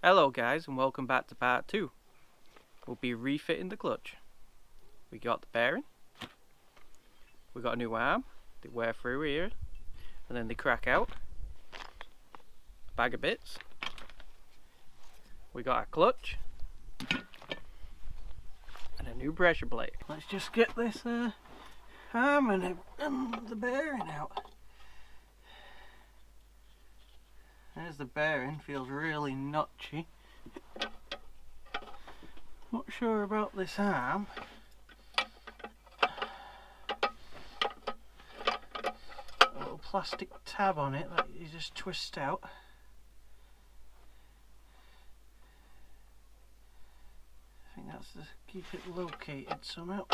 Hello guys, and welcome back to part 2. We'll be refitting the clutch. We got the bearing, we got a new arm, they wear through here, and then they crack out. A bag of bits. We got our clutch, and a new pressure plate. Let's just get this arm and the bearing out. There's the bearing, feels really notchy. Not sure about this arm. A little plastic tab on it that you just twist out. I think that's to keep it located somehow.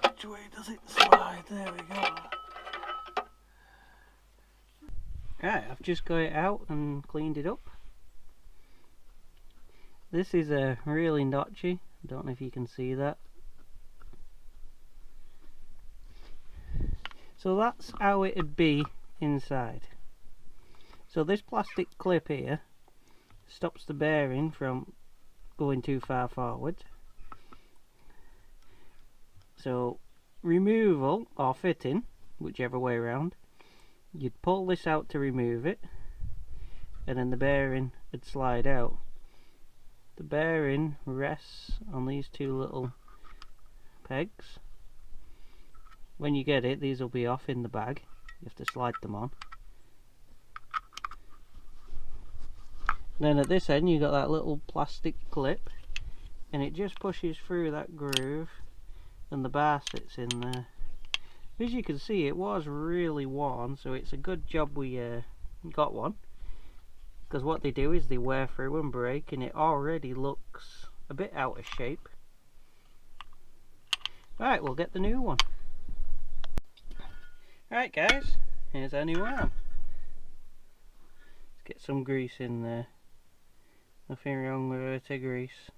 Which way does it slide? There we go. Right, I've just got it out and cleaned it up. This is a really notchy. I don't know if you can see that. So that's how it'd be inside. So this plastic clip here stops the bearing from going too far forward. So removal or fitting, whichever way around, you'd pull this out to remove it, and then the bearing would slide out. The bearing rests on these two little pegs. When you get it, these will be off in the bag. You have to slide them on. And then at this end you got that little plastic clip, and it just pushes through that groove and the bar sits in there. As you can see, it was really worn, so it's a good job we got one, because what they do is they wear through and break, and it already looks a bit out of shape. Right, we'll get the new one. Right guys, here's our new arm. Let's get some grease in there. Nothing wrong with it to grease.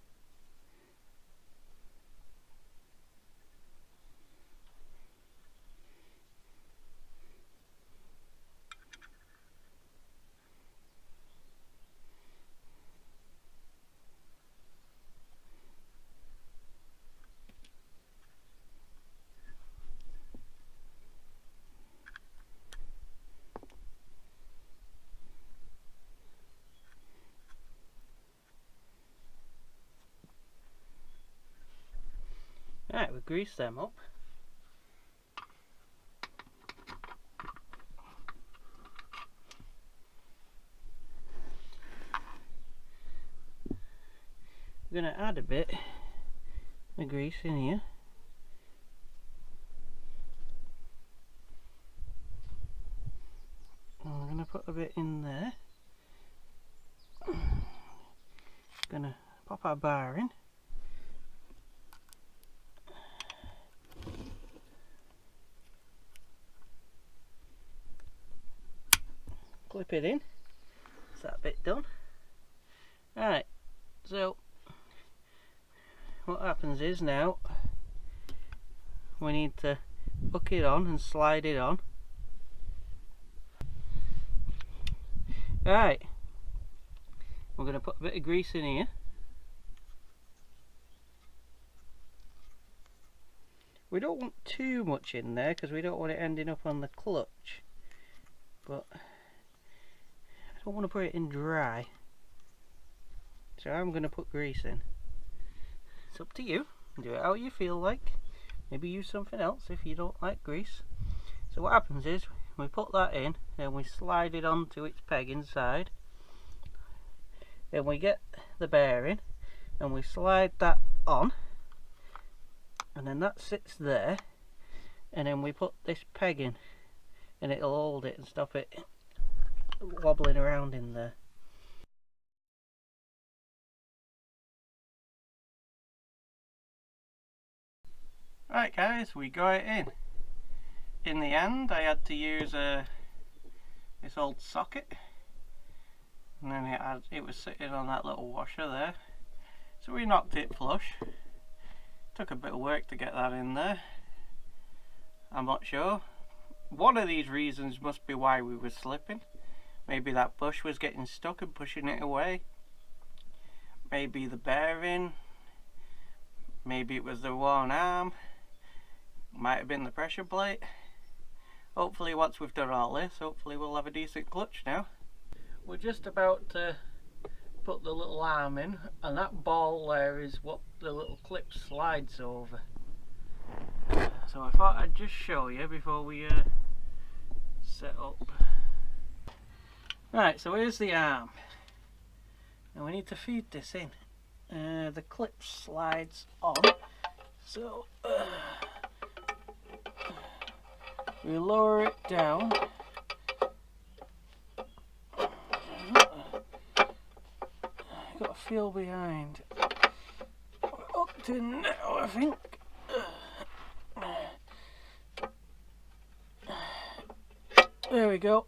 Right, we'll grease them up. I'm going to add a bit of grease in here. And I'm going to put a bit in there. Going to pop our bar in. Clip it in. That's that bit done. Right, so what happens is now we need to hook it on and slide it on. Right, we're going to put a bit of grease in here. We don't want too much in there because we don't want it ending up on the clutch, but I don't want to put it in dry, so I'm going to put grease in. It's up to you, do it how you feel like. Maybe use something else if you don't like grease. So what happens is we put that in, then we slide it onto its peg inside, then we get the bearing and we slide that on, and then that sits there, and then we put this peg in and it'll hold it and stop it wobbling around in there. Right guys, we got it in. In the end I had to use this old socket, and then it was sitting on that little washer there, so we knocked it flush. Took a bit of work to get that in there. I'm not sure. One of these reasons must be why we were slipping. Maybe that bush was getting stuck and pushing it away. Maybe the bearing. Maybe it was the worn arm. Might have been the pressure plate. Hopefully once we've done all this, hopefully we'll have a decent clutch now. We're just about to put the little arm in, and that ball there is what the little clip slides over. So I thought I'd just show you before we set up. Right, so here's the arm. Now we need to feed this in. The clip slides on, so we lower it down. Got a feel behind. We're hooked in now, I think. There we go.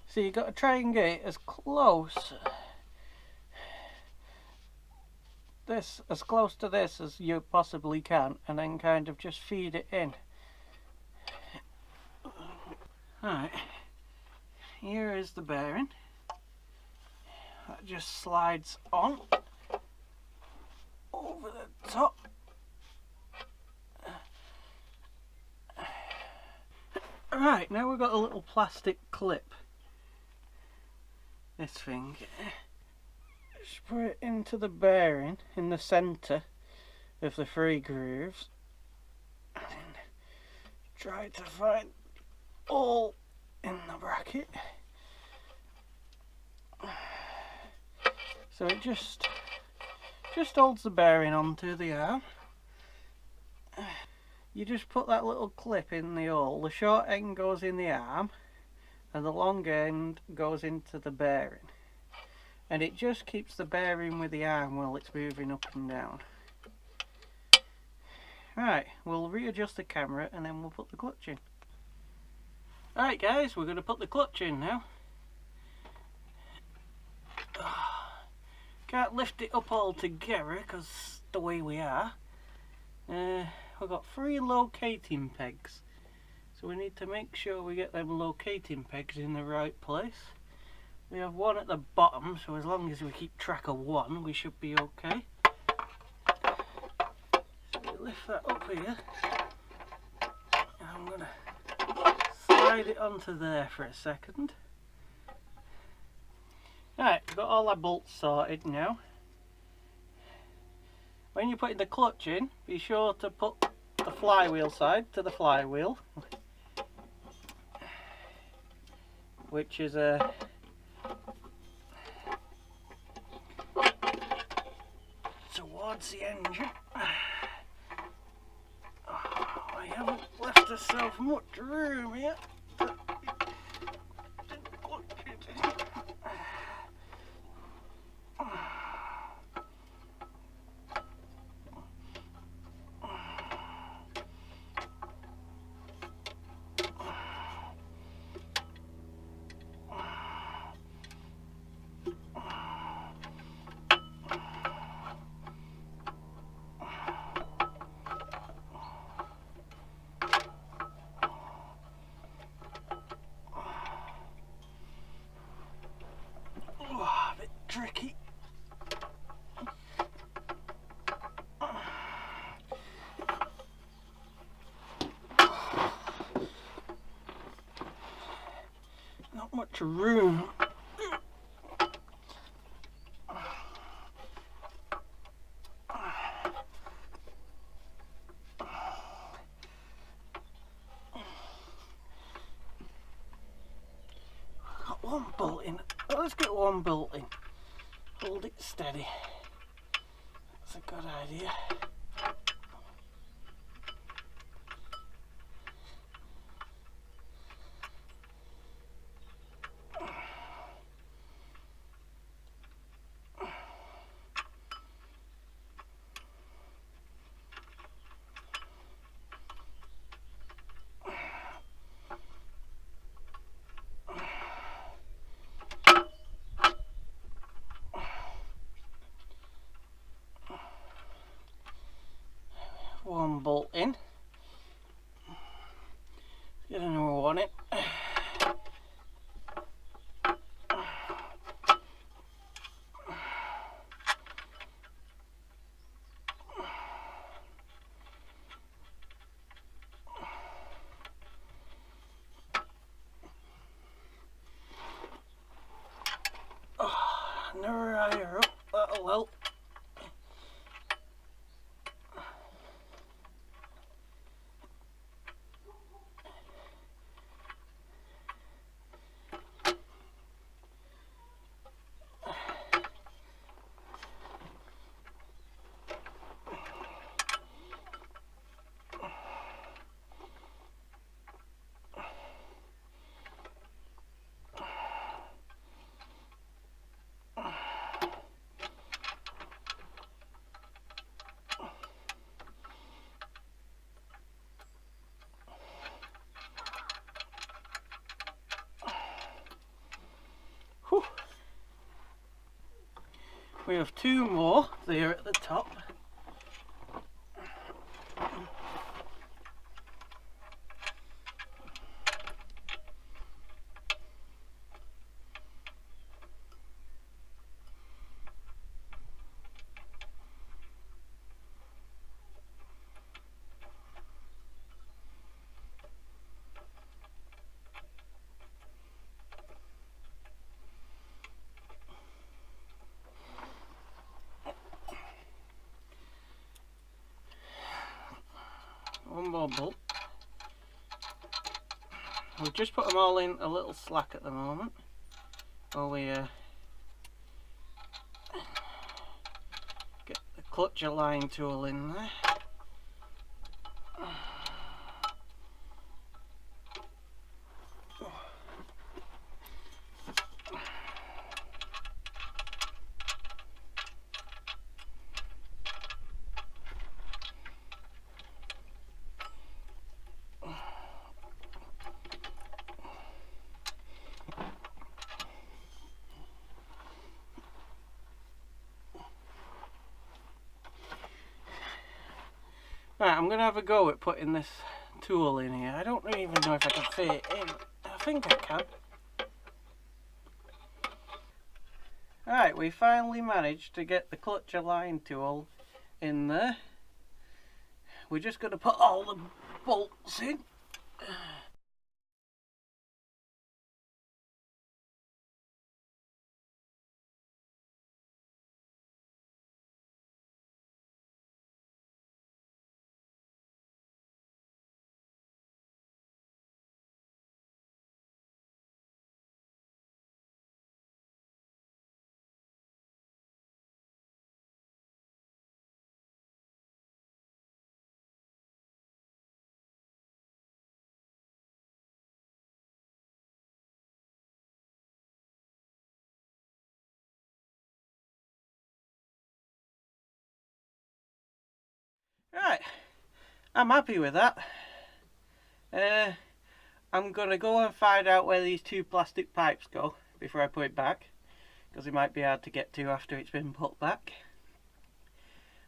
So you got to try and get it as close to this as you possibly can, and then kind of just feed it in. Alright, here is the bearing. That just slides on over the top. Right, now we've got a little plastic clip. This thing. Just put it into the bearing in the centre of the 3 grooves. And then try to find all in the bracket. So it just holds the bearing onto the arm. You just put that little clip in the hole. The short end goes in the arm and the long end goes into the bearing. And it just keeps the bearing with the arm while it's moving up and down. Right, we'll readjust the camera and then we'll put the clutch in. Alright guys, we're going to put the clutch in now. Can't lift it up all together because the way we are. We've got 3 locating pegs, so we need to make sure we get them locating pegs in the right place. We have 1 at the bottom, so as long as we keep track of 1 we should be okay. So we lift that up here, and I'm going to slide it onto there for a second. Right, we've got all our bolts sorted now. When you're putting the clutch in, be sure to put the flywheel side to the flywheel, which is towards the engine. Oh, I haven't left myself much room yet. Tricky. Not much room. Got 1 bolt in. Well, let's get 1 bolt in. Hold it steady. That's a good idea. we have 2 more there at the top. One more bolt. We've just put them all in a little slack at the moment while we get the clutch align tool in there. Right, I'm going to have a go at putting this tool in here. I don't even know if I can fit it in. I think I can. Right, we finally managed to get the clutch align tool in there. We're just going to put all the bolts in. Right, I'm happy with that. I'm going to go and find out where these 2 plastic pipes go before I put it back, because it might be hard to get to after it's been put back.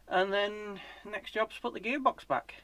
And then next job's put the gearbox back.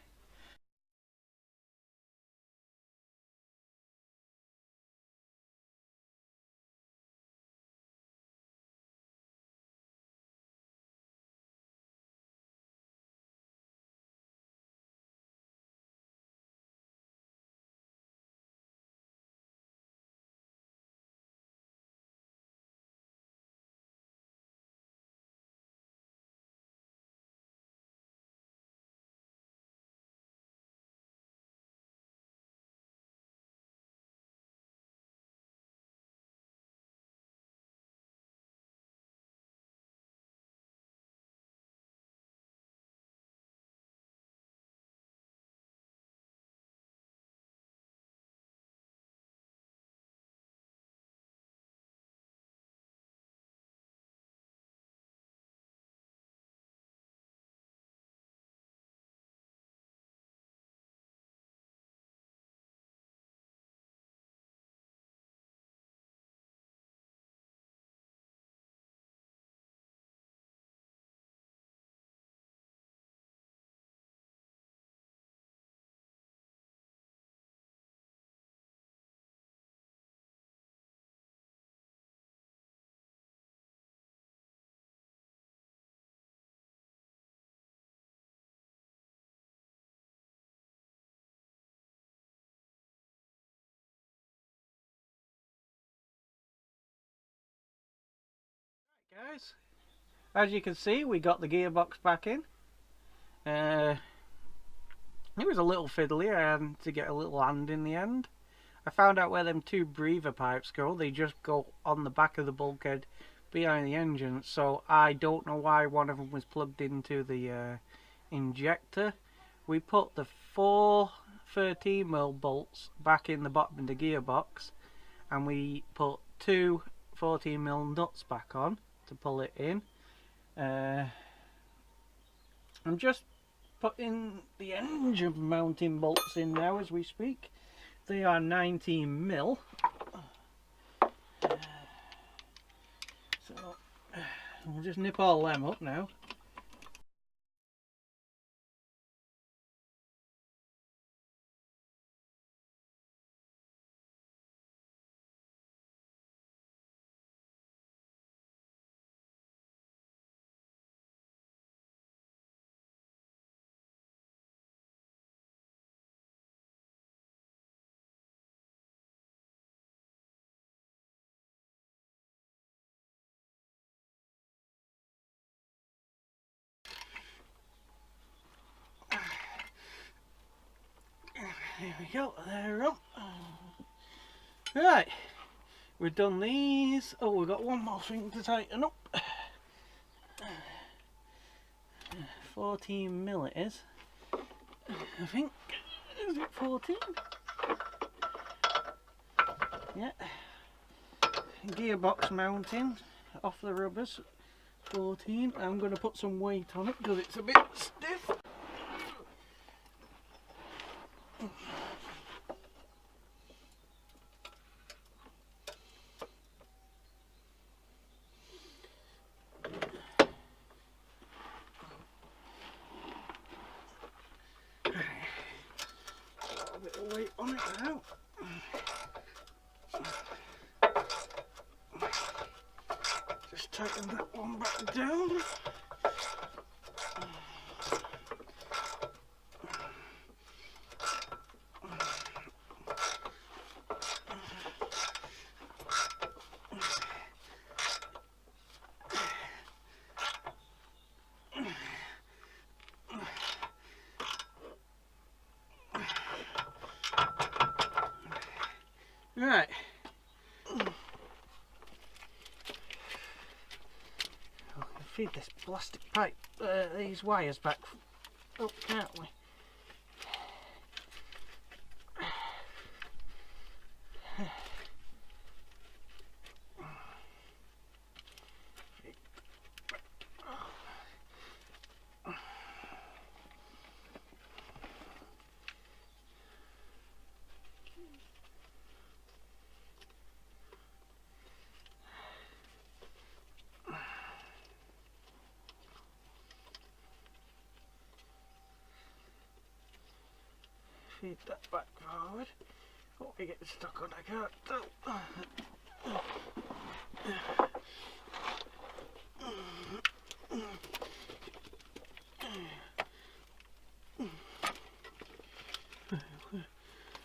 Guys, as you can see, we got the gearbox back in. It was a little fiddly. I had to get a little hand in the end. I found out where them 2 breather pipes go. They just go on the back of the bulkhead behind the engine, so I don't know why one of them was plugged into the injector. We put the 4 13mm bolts back in the bottom of the gearbox, and we put 2 14mm nuts back on to pull it in. I'm just putting the engine mounting bolts in now as we speak. They are 19mm. So we'll just nip all them up now. There we go, they're up. Right, we've done these. Oh, we've got one more thing to tighten up. 14 mil it is, I think. Is it 14? Yeah. Gearbox mounting off the rubbers, 14. I'm going to put some weight on it because it's a bit stiff. A bit of weight on it now. Just tighten that one back down. Right. We can feed this plastic pipe, these wires back up, can't we? Feed that back forward. What we get stuck on, I can't tell.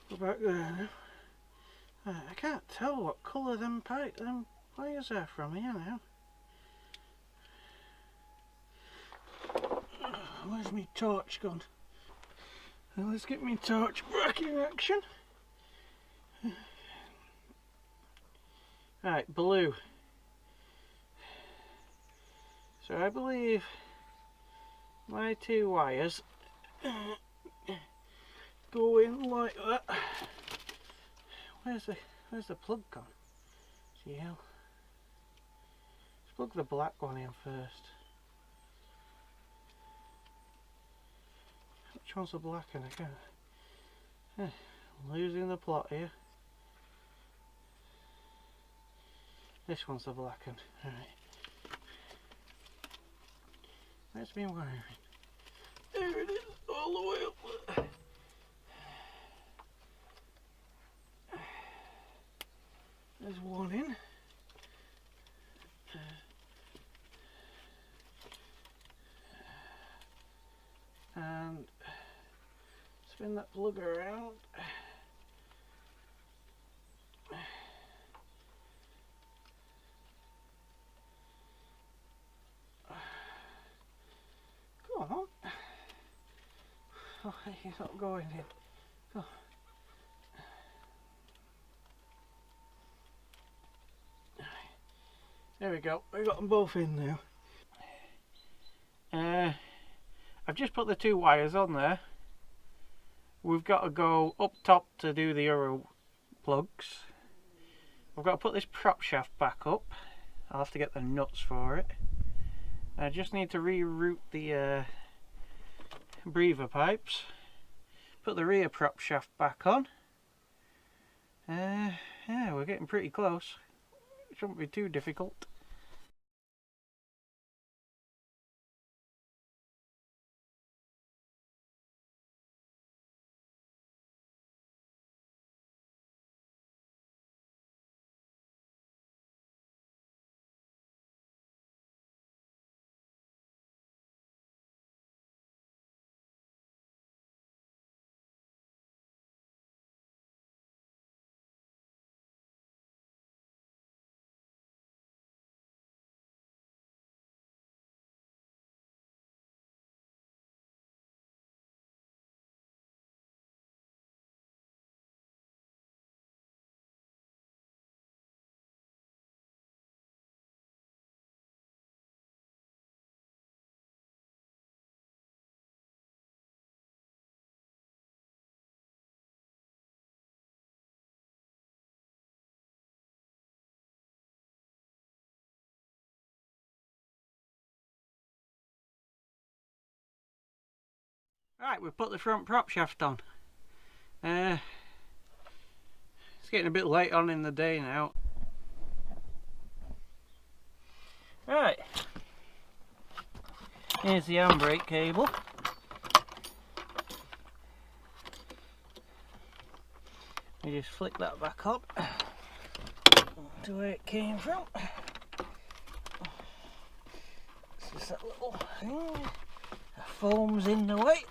Go back there now. I can't tell what colour them wires are from here now. Where's my torch gone? Well, let's get my torch back in action. Right, blue. So I believe my two wires go in like that. Where's the plug gone? GL. Let's plug the black one in first. Which one's the black one? I can't. Losing the plot here. This one's the black one. Alright. Where's my wiring? There it is, all the way up there. There's one in. And spin that plug around. Come on. Oh, he's not going in. Oh. There we go, we got them both in now. I've just put the two wires on there. We've got to go up top to do the other plugs. I've got to put this prop shaft back up. I'll have to get the nuts for it. I just need to reroute the breather pipes. Put the rear prop shaft back on. Yeah, we're getting pretty close. It shouldn't be too difficult. Right, we've put the front prop shaft on. It's getting a bit late on in the day now. Right, here's the handbrake cable. We just flick that back on to where it came from. It's just that little thing. The foam's in the way.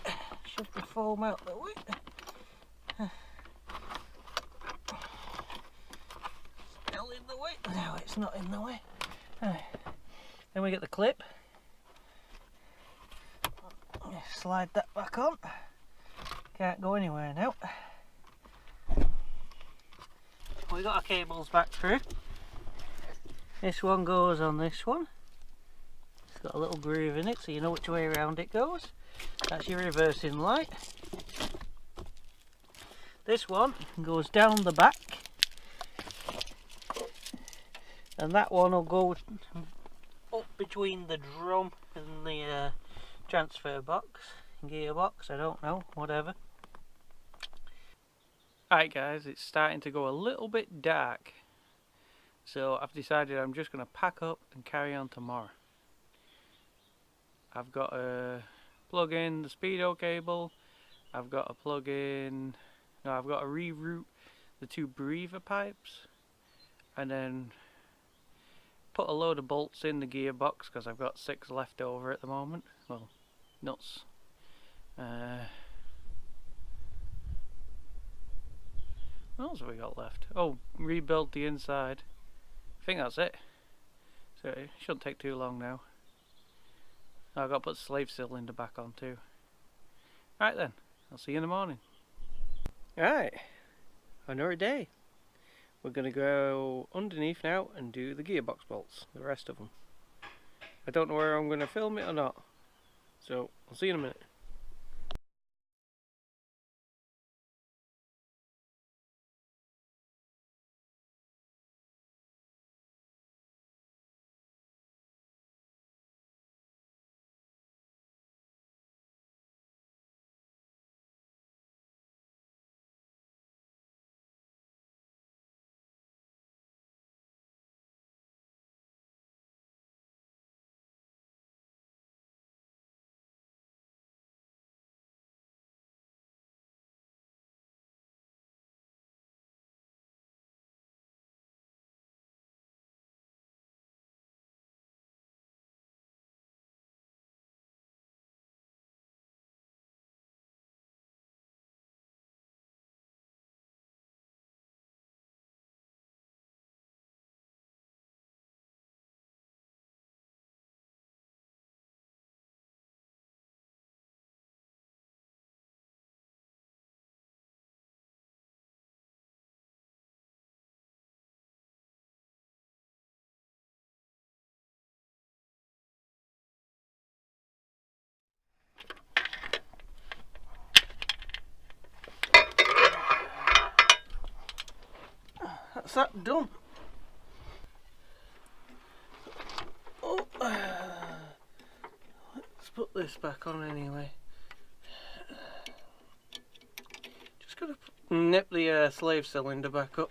Shove the foam out the way. Still in the way. No, it's not in the way. Then we get the clip. Slide that back on. Can't go anywhere now. We got our cables back through. This one goes on this one. It's got a little groove in it so you know which way around it goes. That's your reversing light. This one goes down the back, and that one will go up between the drum and the transfer box, gearbox, I don't know, whatever. Alright guys, it's starting to go a little bit dark, so I've decided I'm just going to pack up and carry on tomorrow. I've got to plug in the speedo cable, I've got to plug in, no, I've got to reroute the two breather pipes, and then put a load of bolts in the gearbox because I've got 6 left over at the moment, well, nuts. What else have we got left? Oh, rebuild the inside. I think that's it. So it shouldn't take too long now. I've got to put the slave cylinder back on too. Right then, I'll see you in the morning. Alright, another day. We're going to go underneath now and do the gearbox bolts, the rest of them. I don't know where I'm going to film it or not. So, I'll see you in a minute. That's that done. Oh, let's put this back on anyway. Just gotta nip the slave cylinder back up.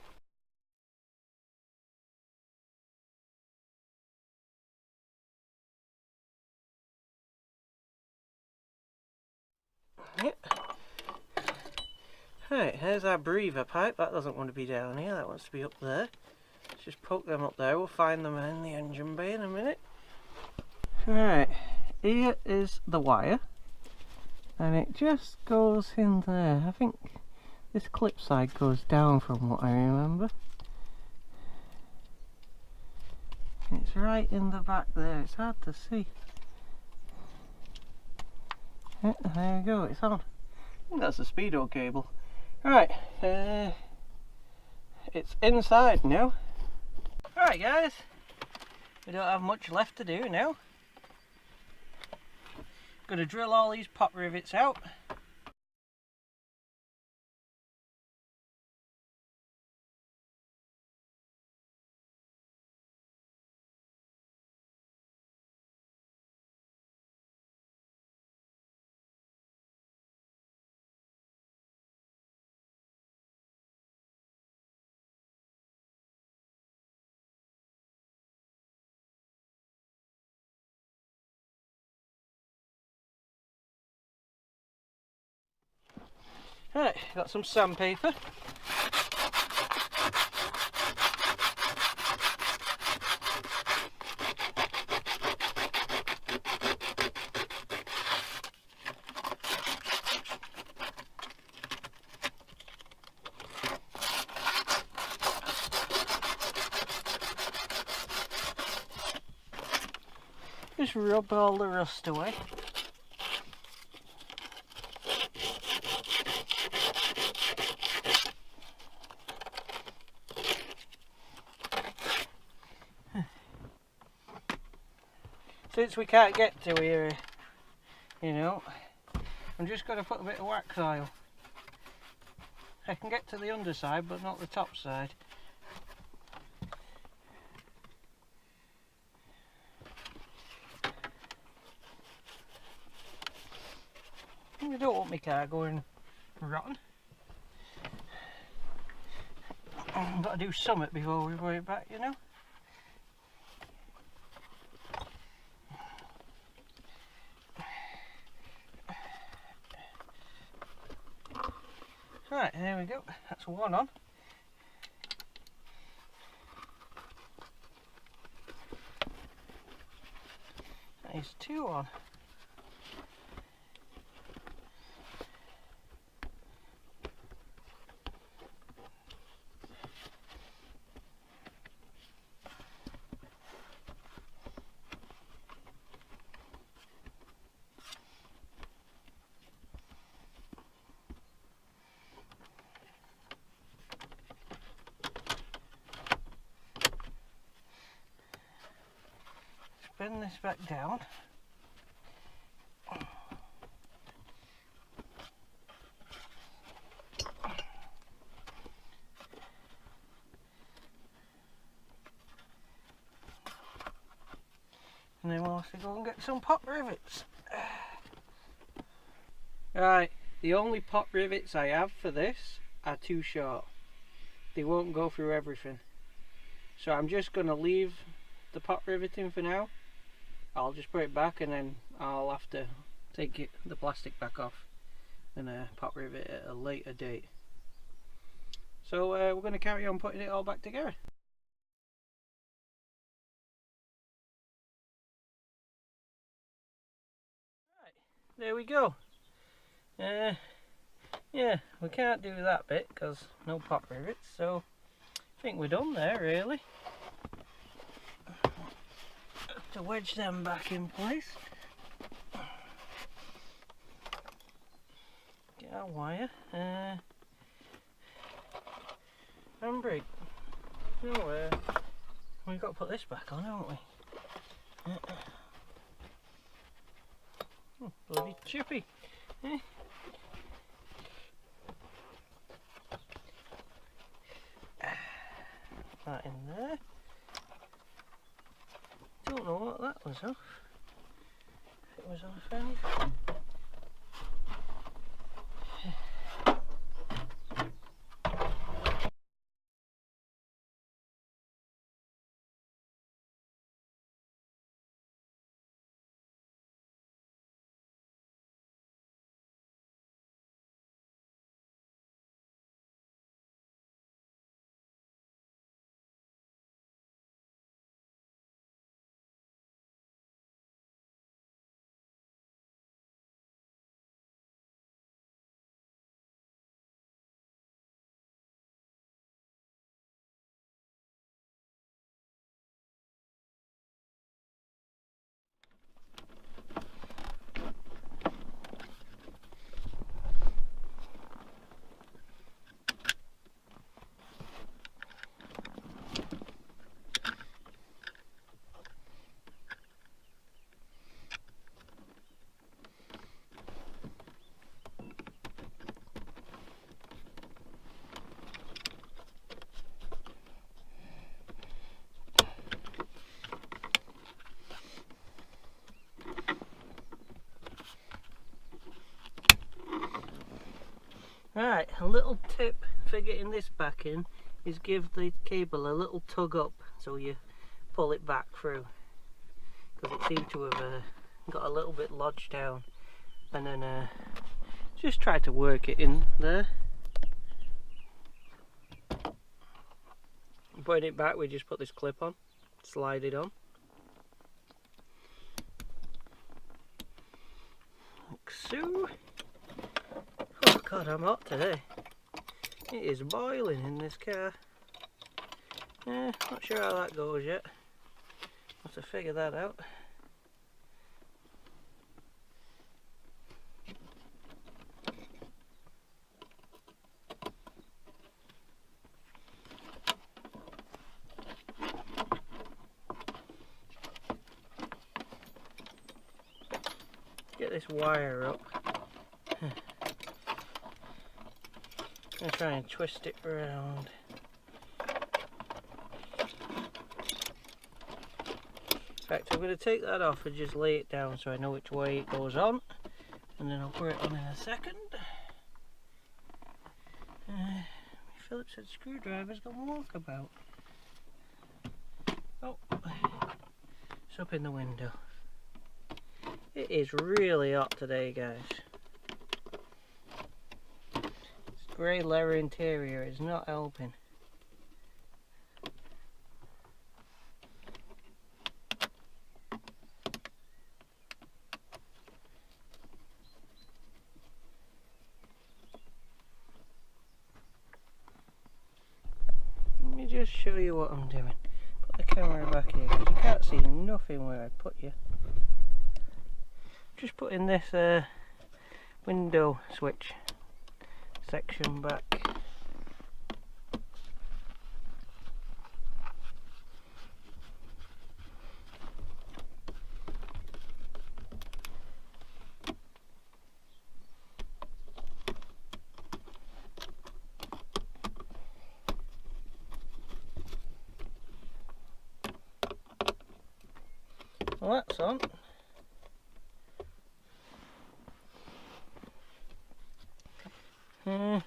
Yep. Right, here's our breather pipe. That doesn't want to be down here, that wants to be up there. Let's just poke them up there. We'll find them in the engine bay in a minute. Right, here is the wire, and it just goes in there. I think this clip side goes down from what I remember. It's right in the back there, it's hard to see. Yeah, there we go, it's on. I think that's the speedo cable. Right, it's inside now. Alright guys, we don't have much left to do now. Gonna drill all these pop rivets out. Right, got some sandpaper. Just rub all the rust away. Since we can't get to here, you know, I'm just going to put a bit of wax oil. I can get to the underside but not the top side. We don't want my car going rotten. I've got to do something before we bring it back, you know. Right, there we go. That's one on. That is two on. Spin this back down. And then we'll have to go and get some pot rivets. Right, the only pot rivets I have for this are too short. They won't go through everything. So I'm just going to leave the pot riveting for now. I'll just put it back and then I'll have to take the plastic back off and pot rivet at a later date. So we're going to carry on putting it all back together. Right, there we go. Yeah, we can't do that bit because no pot rivets, so I think we're done there really. To wedge them back in place. Get our wire. Handbrake. No, we've got to put this back on, haven't we? Oh, bloody chippy. That in there. Don't know what that was off. It was off anything. Right, a little tip for getting this back in is give the cable a little tug up so you pull it back through, because it seemed to have got a little bit lodged down, and then just try to work it in there. Putting it back, we just put this clip on, slide it on. Like so. Oh god, I'm hot today. It is boiling in this car. Not sure how that goes yet. Have to figure that out. Get this wire up. I'm gonna try and twist it around. In fact, I'm going to take that off and just lay it down so I know which way it goes on, and then I'll put it on in a second. My Phillips head screwdriver's got walkabout. Oh, it's up in the window. It is really hot today, guys. This grey leather interior is not helping. Let me just show you what I'm doing. Put the camera back here because you can't see nothing where I put you. Just putting this window switch section back. Well, that's on. Not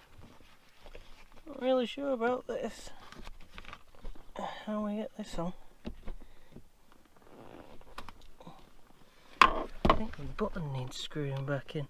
really sure about this. How we get this on? I think the button needs screwing back in.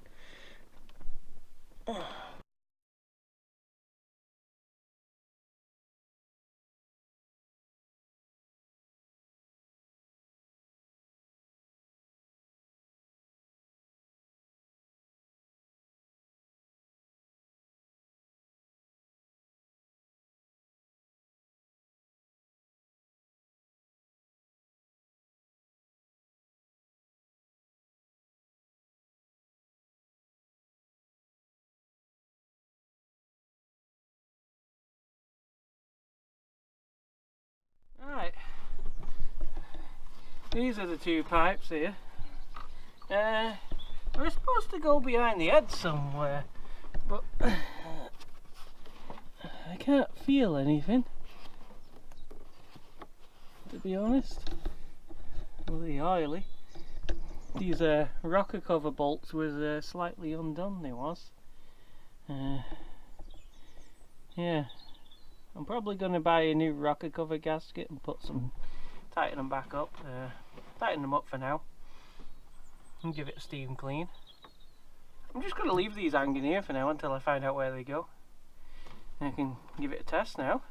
Right, these are the two pipes here. They're supposed to go behind the head somewhere, but I can't feel anything, to be honest. Really oily. These rocker cover bolts was slightly undone, they was. Yeah. I'm probably going to buy a new rocker cover gasket and tighten them back up, tighten them up for now, and give it a steam clean. I'm just going to leave these hanging here for now until I find out where they go. And I can give it a test now.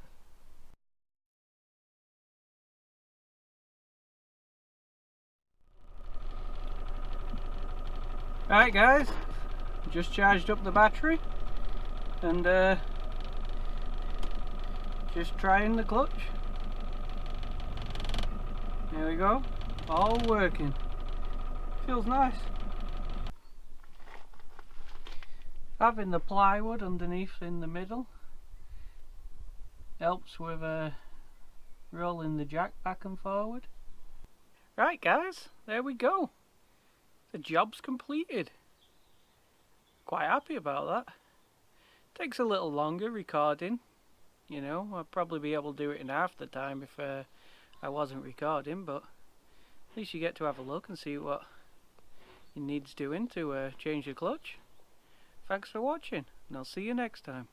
Alright guys, just charged up the battery and just trying the clutch. There we go, all working. Feels nice. Having the plywood underneath in the middle helps with rolling the jack back and forward. Right guys, there we go. The job's completed. Quite happy about that. Takes a little longer recording. You know, I'd probably be able to do it in half the time if I wasn't recording, but at least you get to have a look and see what it needs doing to change the clutch. Thanks for watching, and I'll see you next time.